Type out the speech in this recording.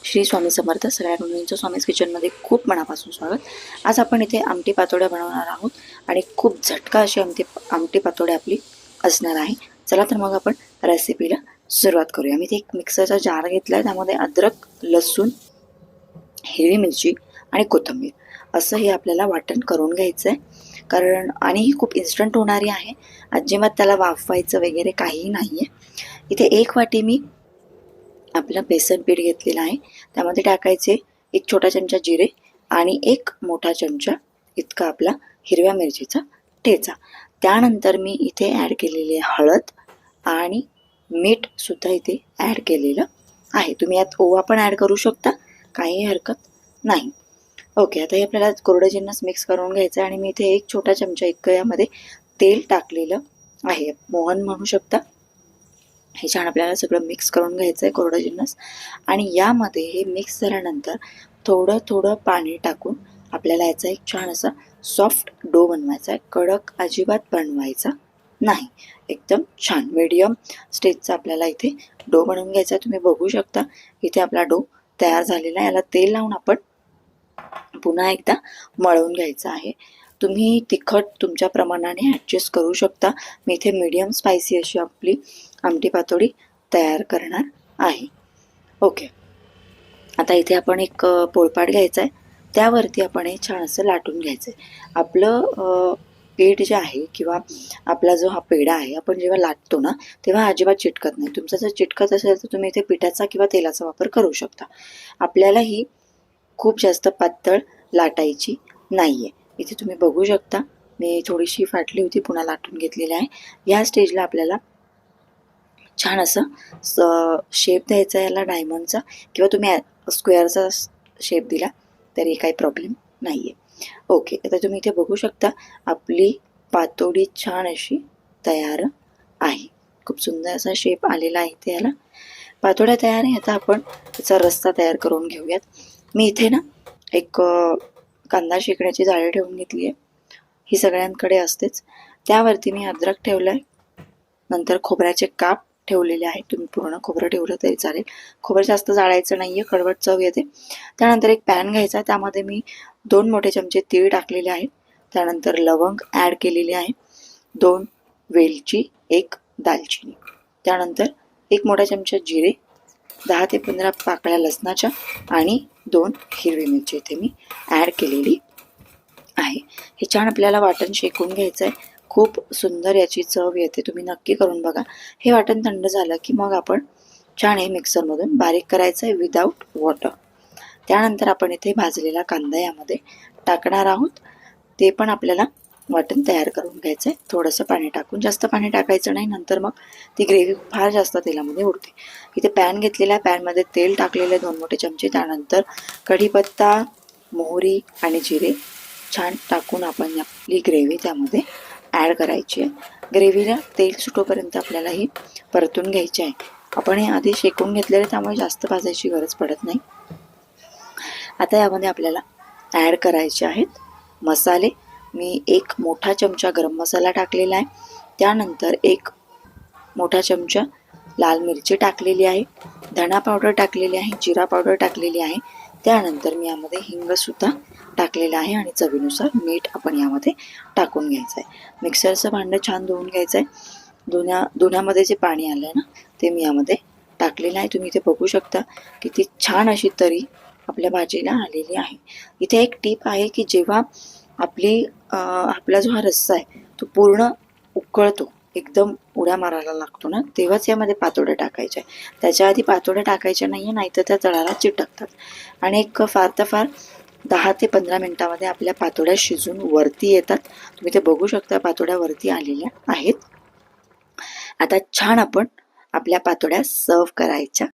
श्री स्वामी समर्थ. सगळ्या गृहिणींचं स्वामीज किचनमध्ये खूप मनापासून स्वागत. आज आपण इथे आमटी पातोड्या बनवणार आहोत आणि खूप झटका अशी आमटी पातोड्या आपली असणार आहे. चला तर मग आपण रेसिपीला सुरुवात करूया. मी इथे एक मिक्सरचा जार घेतला आहे. त्यामध्ये अद्रक, लसूण, हिरवी मिरची आणि कोथिंबीर असं हे आपल्याला वाटण करून घ्यायचं आहे. कारण आणि ही खूप इन्स्टंट होणारी आहे. अजिबात त्याला वाफवायचं वगैरे काहीही नाही आहे. इथे 1 वाटी मी आपलं बेसन पीठ घेतलेलं आहे. त्यामध्ये टाकायचे 1 छोटा चमचा जिरे आणि 1 मोठा चमचा इतका आपला हिरव्या मिरचीचा ठेचा. त्यानंतर मी इथे ॲड केलेली आहे हळद आणि मीठ सुद्धा इथे ॲड केलेलं आहे. तुम्ही यात ओवा पण ॲड करू शकता, काही हरकत नाही. ओके, आता हे आपल्याला कोरडं जिन्नस मिक्स करून घ्यायचं आहे आणि मी इथे 1 छोटा चमचा इतकं यामध्ये तेल टाकलेलं आहे. मोहन म्हणू शकता. हे छान आपल्याला सगळं मिक्स करून घ्यायचं आहे कोरडं जिन्नस. आणि यामध्ये हे मिक्स झाल्यानंतर थोडं थोडं पाणी टाकून आपल्याला याचा एक छान असा सॉफ्ट डो बनवायचा आहे. कडक अजिबात बनवायचा नाही, एकदम छान मीडियम स्टेजचा आपल्याला इथे डो बनवून घ्यायचा आहे. तुम्ही बघू शकता इथे आपला डो तयार झालेला आहे. याला तेल लावून आपण पुन्हा एकदा मळून घ्यायचं आहे. तुम्ही तिखट तुमच्या प्रमाणाने ॲडजस्ट करू शकता. मी इथे मीडियम स्पायसी अशी आपली आमटी पातोडी तयार करणार आहे. ओके, आता इथे आपण एक पोळपाट घ्यायचा आहे. त्यावरती आपण हे छान असं लाटून घ्यायचं आहे. आपलं पीठ जे आहे किंवा आपला जो हा पेढा आहे, आपण जेव्हा लाटतो ना तेव्हा अजिबात चिटकत नाही. तुमचं जर चिटकत असेल तर तुम्ही इथे पिठाचा किंवा तेलाचा वापर करू शकता. आपल्याला ही खूप जास्त पातळ लाटायची नाही आहे. इथे तुम्ही बघू शकता मी थोडीशी फाटली होती, पुन्हा लाटून घेतलेली आहे. या स्टेजला आपल्याला छान असं शेप द्यायचा आहे याला डायमंडचा, किंवा तुम्ही स्क्वेअरचा शेप दिला तरी काही प्रॉब्लेम नाही आहे. ओके, आता तुम्ही इथे बघू शकता आपली पातोडी छान अशी तयार आहे. खूप सुंदर असा शेप आलेला आहे इथे. याला पातोड्या तयार आहे. आता आपण त्याचा रस्सा तयार करून घेऊयात. मी इथे ना एक कांदा शेकण्याची जाळी ठेवून घेतली आहे. ही सगळ्यांकडे असतेच. त्यावरती मी अद्रक ठेवलं आहे. नंतर खोबऱ्याचे काप ठेवलेले आहेत. तुम्ही पूर्ण खोबरं ठेवलं तरी चालेल. खोबरं जास्त जाळायचं नाही आहे, कडवट चव येते. त्यानंतर एक पॅन घ्यायचा. त्यामध्ये मी 2 मोठे चमचे तीळ टाकलेले आहेत. त्यानंतर लवंग ॲड केलेली आहे, 2 वेलची, 1 दालचिनी. त्यानंतर 1 मोठा चमचा जिरे, 10 ते 15 पाकळ्या लसणाच्या आणि 2 हिरवी मिरची इथे मी ॲड केलेली आहे. हे छान आपल्याला वाटण शेकून घ्यायचं आहे. खूप सुंदर याची चव येते. तुम्ही नक्की करून बघा. हे वाटण थंड झालं की मग आपण छान हे मिक्सरमधून बारीक करायचं आहे विदाऊट वॉटर. त्यानंतर आपण इथे भाजलेला कांदा यामध्ये टाकणार आहोत. ते पण आपल्याला वाटण तयार करून घ्यायचं आहे. थोडंसं पाणी टाकून, जास्त पाणी टाकायचं नाही, नंतर मग ती ग्रेव्ही फार जास्त तेलामध्ये उडते. इथे पॅन घेतलेला आहे. पॅनमध्ये तेल टाकलेलं आहे 2 मोठे चमचे. त्यानंतर कढीपत्ता, मोहरी आणि जिरे छान टाकून आपण आपली ग्रेव्ही त्यामध्ये ॲड करायची आहे. ग्रेव्हीला तेल सुटोपर्यंत आपल्याला ही परतून घ्यायची आहे. आपण हे आधी शेकून घेतलेले, त्यामुळे जास्त भाजायची गरज पडत नाही. आता यामध्ये आपल्याला ॲड करायचे आहेत मसाले. मी 1 मोठा चमचा गरम मसाला टाकलेला आहे. त्यानंतर 1 मोठा चमचा लाल मिरची टाकलेली आहे, धना पावडर टाकलेली आहे, जिरा पावडर टाकलेली आहे. त्यानंतर मी यामध्ये हिंगसुद्धा टाकलेलं आहे आणि चवीनुसार मीठ आपण यामध्ये टाकून घ्यायचं आहे. मिक्सरचं भांडं छान धुवून घ्यायचं आहे. धुण्यामध्ये जे पाणी आलं आहे ना ते मी यामध्ये टाकलेलं आहे. तुम्ही इथे बघू शकता किती छान अशी तरी आपल्या भाजीला आलेली आहे. इथे एक टीप आहे की जेव्हा आपला जो हा रस्सा आहे तो पूर्ण उकळतो, एकदम उड्या मारायला लागतो ना, तेव्हाच यामध्ये पातोड्या टाकायच्या आहे. त्याच्या आधी पातोड्या टाकायच्या नाही आहे, नाहीतर त्या तळाला चिटकतात. आणि एक फार तर फार 10 ते 15 मिनिटामध्ये आपल्या पातोड्या शिजून वरती येतात. तुम्ही ते बघू शकता पातोड्या वरती आलेल्या आहेत. आता छान आपण आपल्या पातोड्या सर्व करायच्या